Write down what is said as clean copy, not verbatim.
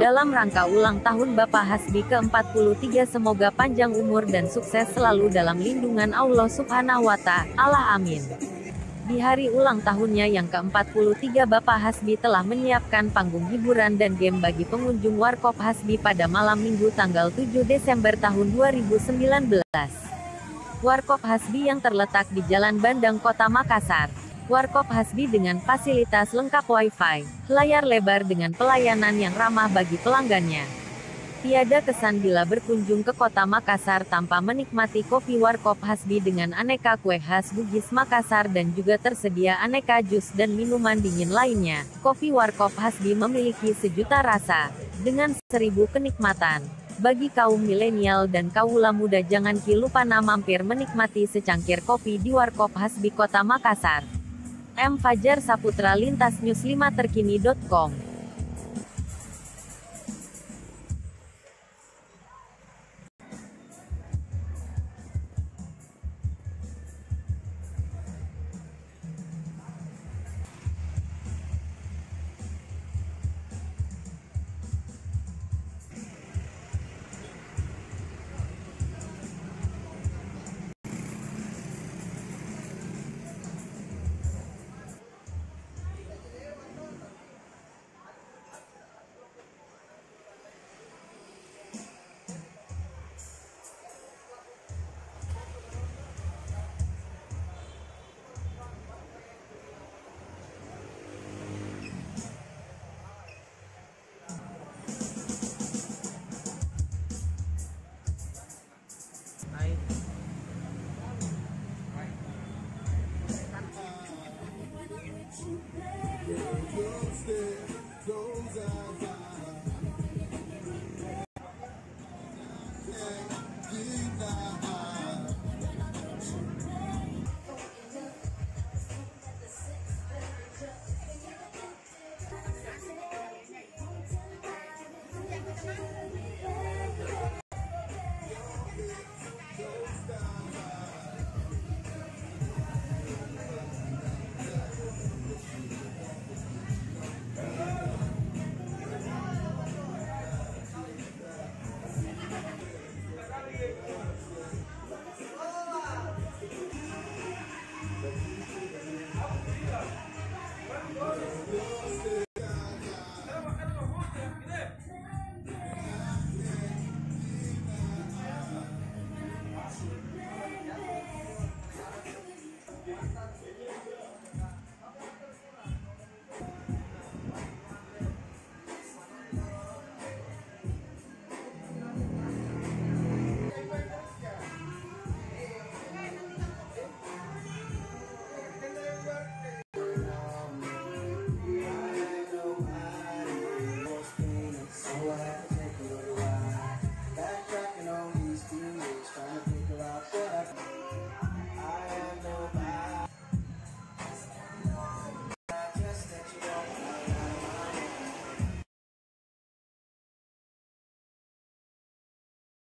Dalam rangka ulang tahun Bapak Hasbi ke-43, semoga panjang umur dan sukses selalu dalam lindungan Allah Subhanahu wa Ta'ala. Amin. Di hari ulang tahunnya yang ke-43, Bapak Hasbi telah menyiapkan panggung hiburan dan game bagi pengunjung Warkop Hasbi pada malam Minggu tanggal 7 Desember tahun 2019. Warkop Hasbi yang terletak di Jalan Bandang, Kota Makassar. Warkop Hasbi dengan fasilitas lengkap Wi-Fi, layar lebar dengan pelayanan yang ramah bagi pelanggannya. Tiada kesan bila berkunjung ke Kota Makassar tanpa menikmati kopi Warkop Hasbi dengan aneka kue khas Bugis Makassar dan juga tersedia aneka jus dan minuman dingin lainnya. Kopi Warkop Hasbi memiliki sejuta rasa, dengan 1000 kenikmatan. Bagi kaum milenial dan kaula muda, jangan lupa mampir menikmati secangkir kopi di Warkop Hasbi Kota Makassar. M. Fajar Saputra, Lintas News 5 terkini.com. Hai.